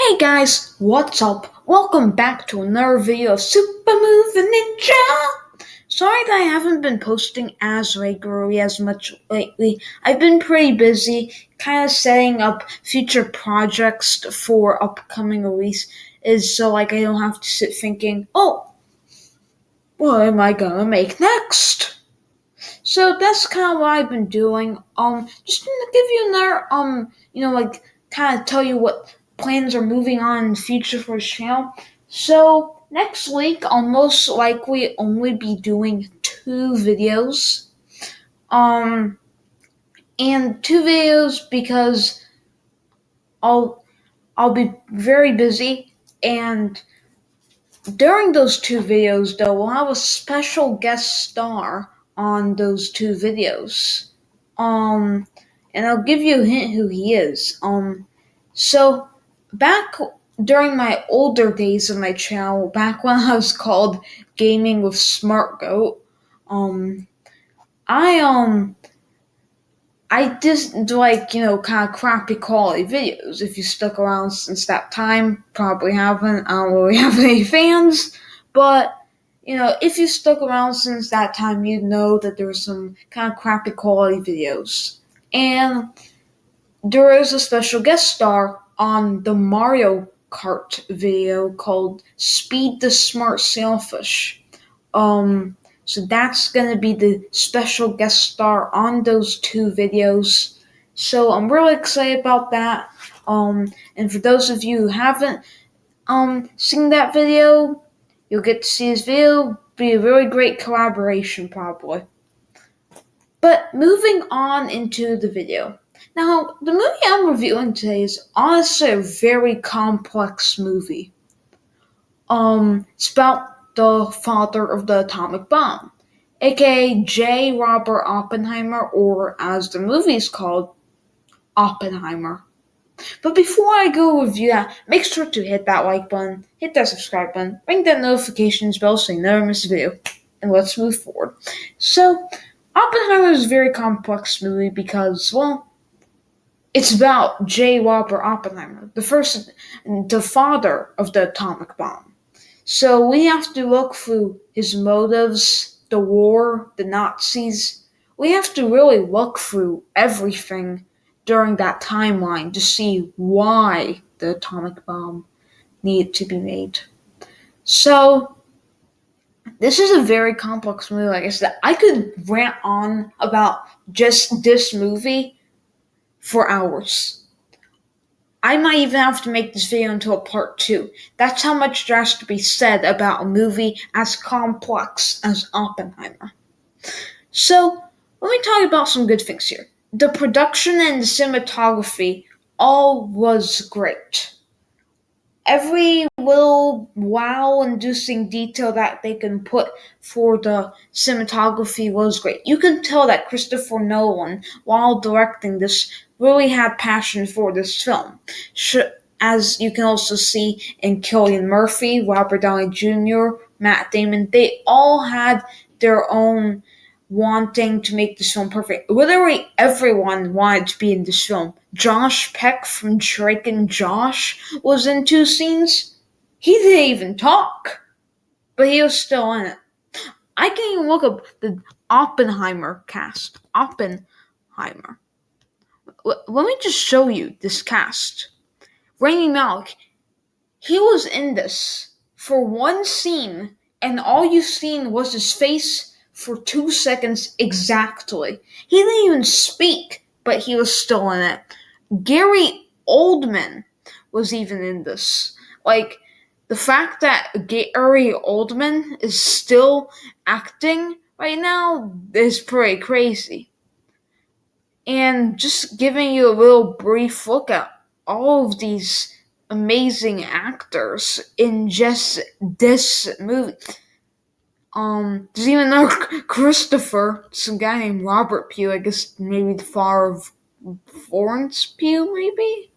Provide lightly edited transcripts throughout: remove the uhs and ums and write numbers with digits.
Hey guys, what's up? Welcome back to another video of Super Movie Ninja! Sorry that I haven't been posting as regularly as much lately. I've been pretty busy, kind of setting up future projects for upcoming release, is so I don't have to sit thinking, oh, what am I gonna make next? So that's kind of what I've been doing. Just to give you another, kind of tell you what plans are moving on in the future for the channel. So next week, I'll most likely only be doing two videos. Um, and two videos because I'll I'll be very busy, and during those two videos, though, we'll have a special guest star on those two videos. Um, and I'll give you a hint who he is. So back during my older days of my channel, back when I was called Gaming with Smart Goat, um, I I just kind of crappy quality videos. If you stuck around since that time, probably haven't. I don't really have any fans, but if you stuck around since that time, you'd know that there were some kind of crappy quality videos. And there is a special guest star on the Mario Kart video called Speed the Smart Sailfish. So that's gonna be the special guest star on those two videos. So I'm really excited about that. And for those of you who haven't seen that video, you'll get to see his video. Be a really great collaboration, probably. But moving on into the video. Now, the movie I'm reviewing today is honestly a very complex movie. It's about the father of the atomic bomb, aka J. Robert Oppenheimer, or as the movie is called, Oppenheimer. But before I go review that, make sure to hit that like button, hit that subscribe button, ring that notifications bell so you never miss a video, and let's move forward. So, Oppenheimer is a very complex movie because, well, it's about J. Robert Oppenheimer, the father of the atomic bomb. So we have to look through his motives, the war, the Nazis. We have to really look through everything during that timeline to see why the atomic bomb needed to be made. So this is a very complex movie. Like I said, I could rant on about just this movie for hours. I might even have to make this video into a part 2. That's how much there has to be said about a movie as complex as Oppenheimer. So, let me talk about some good things here. The production and the cinematography all was great. Every little wow-inducing detail that they can put for the cinematography was great. You can tell that Christopher Nolan, while directing this, really had passion for this film. As you can also see in Cillian Murphy, Robert Downey Jr., Matt Damon, they all had their own wanting to make this film perfect. Literally everyone wanted to be in this film. Josh Peck from Drake and Josh was in 2 scenes. He didn't even talk, but he was still in it. I can even look up the Oppenheimer cast. Oppenheimer. Let me just show you this cast. Rami Malek, he was in this for one scene, and all you've seen was his face for 2 seconds exactly. He didn't even speak, but he was still in it. Gary Oldman was even in this. The fact that Gary Oldman is still acting right now is pretty crazy. And just giving you a little brief look at all of these amazing actors in just this movie. There's even another Christopher, some guy named Robert Pugh, I guess maybe the father of Florence Pugh, maybe?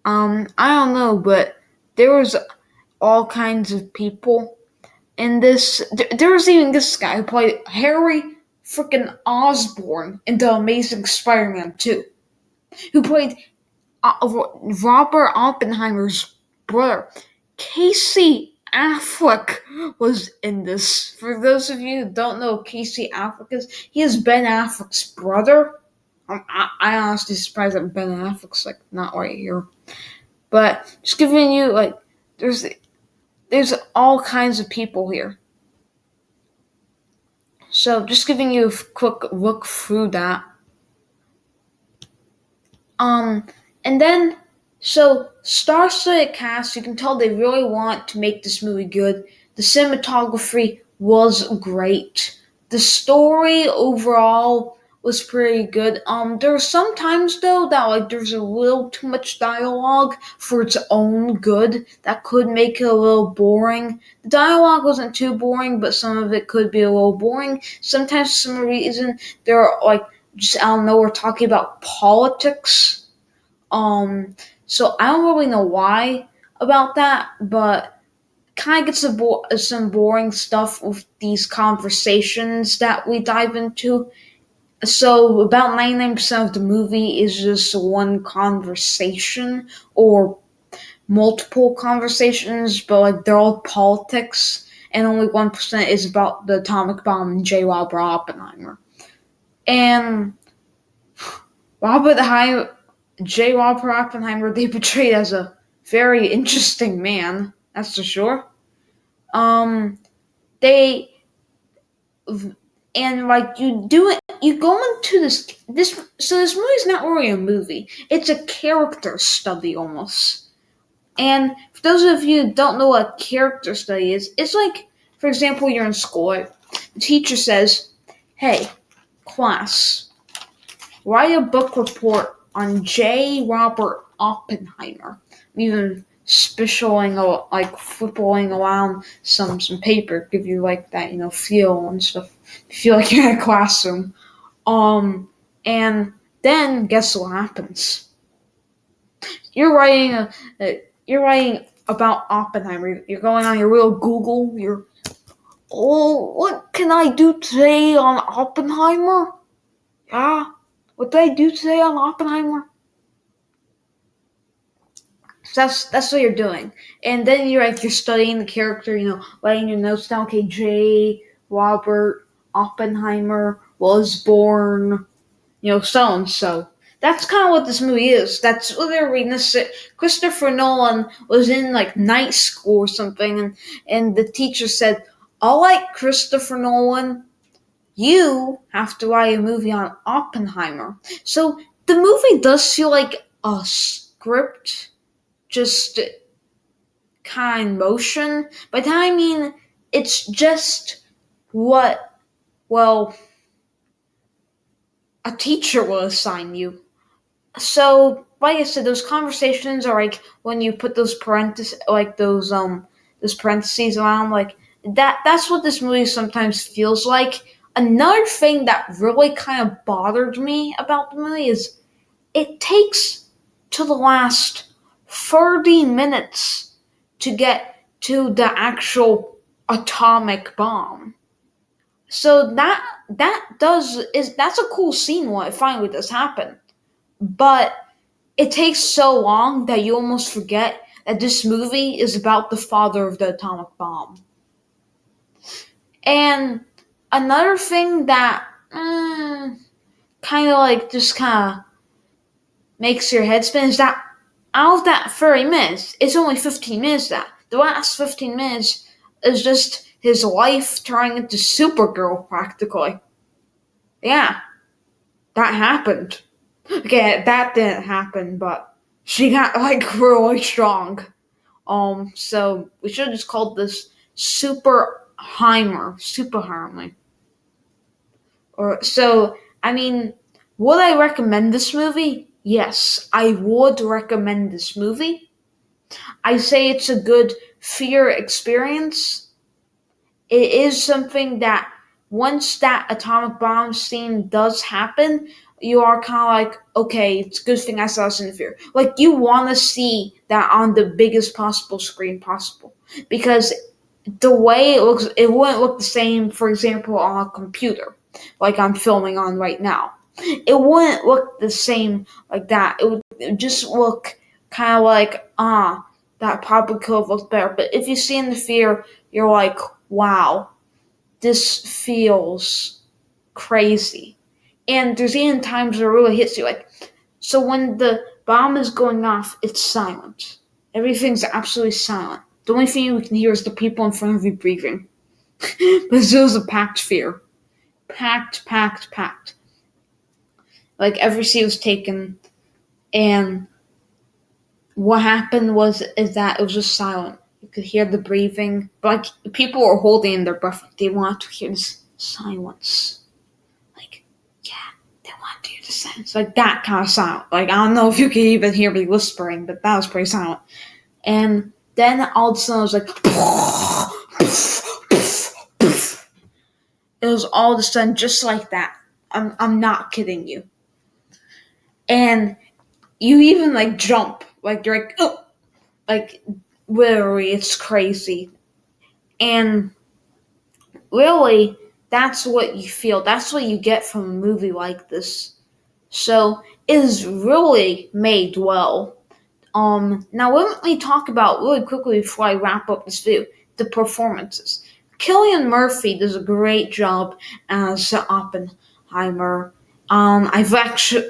I don't know, but there was all kinds of people in this. There was even this guy who played Harry freaking Osborn in The Amazing Spider-Man 2, who played Robert Oppenheimer's brother, Casey Affleck, was in this. For those of you who don't know who Casey Affleck is, he is Ben Affleck's brother. I honestly surprised that Ben Affleck's like not right here, but just giving you like there's all kinds of people here. So just giving you a quick look through that. Um, and then, so star-studded cast, you can tell they really want to make this movie good. The cinematography was great. The story overall was pretty good. There were some times though that like there's a little too much dialogue for its own good that could make it a little boring. The dialogue wasn't too boring, but some of it could be a little boring. Sometimes for some reason there are like just I don't know, we're talking about politics. So I don't really know why about that, but kind of gets some boring stuff with these conversations that we dive into. So about 99% of the movie is just one conversation or multiple conversations, but like they're all politics, and only 1% is about the atomic bomb and J. Robert Oppenheimer. And J. Robert Oppenheimer, they portrayed as a very interesting man, that's for sure. They and like you go into this movie's not really a movie. It's a character study almost. And for those of you who don't know what character study is, it's like, for example, you're in school. Right? The teacher says, "Hey, class, write a book report on J. Robert Oppenheimer." Even spishing like flipping around some paper, give you like that feel and stuff. You feel like you're in a classroom. And then guess what happens? You're writing about Oppenheimer. You're going on your real Google. What can I do today on Oppenheimer? Yeah, what did I do today on Oppenheimer? So that's what you're doing, and then you're studying the character, writing your notes down. Okay, J. Robert Oppenheimer was born, so and so. That's kind of what this movie is. That's what they're reading. This Christopher Nolan was in like night school or something, and the teacher said, "All right, Christopher Nolan, you have to write a movie on Oppenheimer." So the movie does feel like a script, just kind of motion. By that I mean it's just what, well, a teacher will assign you. So, like I said, those conversations are like when you put those those parentheses around, like that. That's what this movie sometimes feels like. Another thing that really kind of bothered me about the movie is it takes to the last 30 minutes to get to the actual atomic bomb. So that's a cool scene when it finally does happen. But it takes so long that you almost forget that this movie is about the father of the atomic bomb. And another thing that kind of makes your head spin is that out of that 30 minutes, it's only 15 minutes that. The last 15 minutes is just his life turning into Supergirl, practically. Yeah, that happened. Okay, that didn't happen, but she got like really strong. So we should have just called this Superheimer. Or so. I mean, would I recommend this movie? Yes, I would recommend this movie. I say it's a good fear experience. It is something that once that atomic bomb scene does happen, you are kind of like, okay, it's a good thing I saw this in the theater. Like, you want to see that on the biggest possible screen possible. Because the way it wouldn't look the same, for example, on a computer, like I'm filming on right now. It wouldn't look the same like that. It would just look kind of like, that probably could have looked better. But if you see in the fear, you're like, wow, this feels crazy. And there's even times where it really hits you. Like, so when the bomb is going off, it's silent. Everything's absolutely silent. The only thing you can hear is the people in front of you breathing. Because it was a packed fear. Packed, packed, packed. Like every seat was taken, and what happened is that it was just silent. You could hear the breathing, but like people were holding their breath. Like, they wanted to hear this silence. Like, yeah, they wanted to hear the silence. Like that kind of silent. Like I don't know if you could even hear me whispering, but that was pretty silent. And then all of a sudden it was like, it was all of a sudden just like that. I'm not kidding you. And you even like jump, like you're like, oh, like literally, it's crazy. And really, that's what you feel. That's what you get from a movie like this. So it is really made well. Now let me talk about really quickly before I wrap up this video the performances. Cillian Murphy does a great job as Oppenheimer. I've actually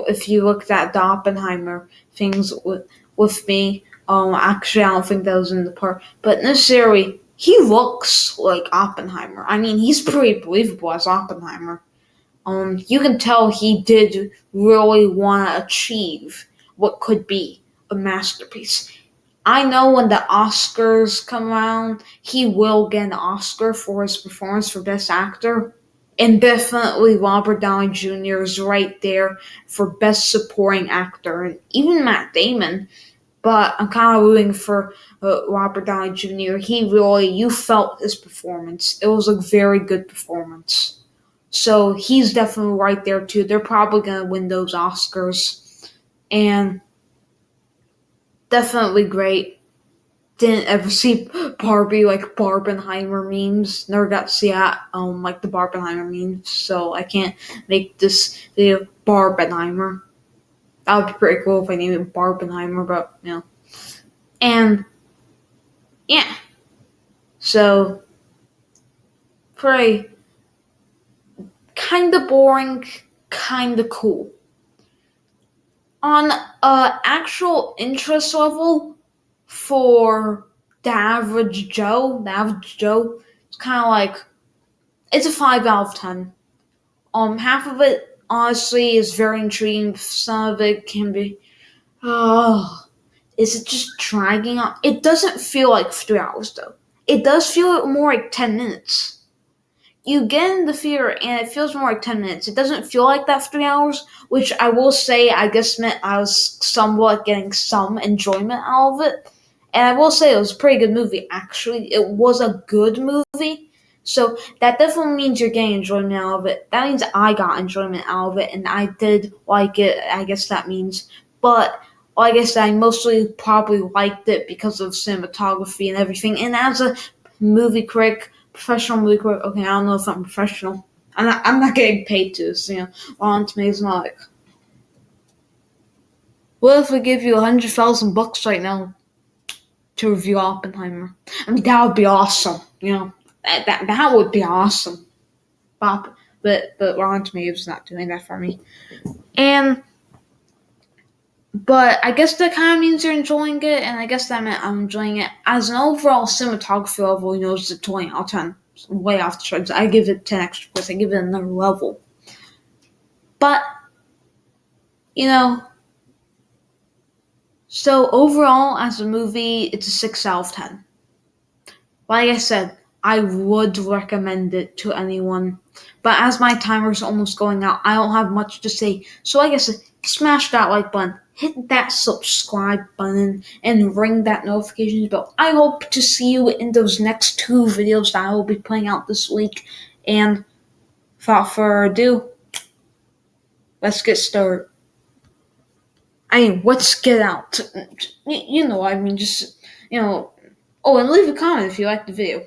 if you looked at the Oppenheimer things with me. Actually, I don't think that was in the part, but necessarily he looks like Oppenheimer. I mean, he's pretty believable as Oppenheimer. You can tell he did really want to achieve what could be a masterpiece. I know when the Oscars come around, he will get an Oscar for his performance for Best Actor. And definitely Robert Downey Jr. is right there for Best Supporting Actor. And even Matt Damon. But I'm kind of rooting for Robert Downey Jr. You felt his performance. It was a very good performance. So he's definitely right there too. They're probably going to win those Oscars. And definitely great. Didn't ever see Barbie like Barbenheimer memes. Never got to see that, like the Barbenheimer memes. So I can't make this video Barbenheimer. That would be pretty cool if I named it Barbenheimer, but And yeah. So pretty kinda boring, kinda cool. On a actual interest level for the average Joe, it's kinda like it's a 5 out of 10. Half of it honestly is very intriguing. Some of it can be is it just dragging on? It doesn't feel like 3 hours though. It does feel more like 10 minutes. You get in the theater and it feels more like 10 minutes. It doesn't feel like that for 3 hours, which I will say I guess meant I was somewhat getting some enjoyment out of it. And I will say it was a pretty good movie, actually. It was a good movie. So that definitely means you're getting enjoyment out of it. That means I got enjoyment out of it and I did like it. I guess that means. But like I said, I mostly probably liked it because of cinematography and everything. And as a movie critic, professional movie critic, okay, I don't know if I'm professional. I'm not getting paid to this, Rotten Tomatoes not like, what if we give you $100,000 right now to review Oppenheimer? I mean, that would be awesome, That would be awesome. But Rotten Tomatoes is not doing that for me. But I guess that kind of means you're enjoying it, and I guess that meant I'm enjoying it. As an overall cinematography level, it's a 20 out of 10. It's way off the charts. I give it 10 extra points. I give it another level. But, so overall, as a movie, it's a 6 out of 10. Like I said, I would recommend it to anyone. But as my timer's almost going out, I don't have much to say. So like I said, smash that like button, hit that subscribe button, and ring that notifications bell. I hope to see you in those next 2 videos that I will be putting out this week. And without further ado, let's get started. Let's get out. Just, oh, and leave a comment if you liked the video.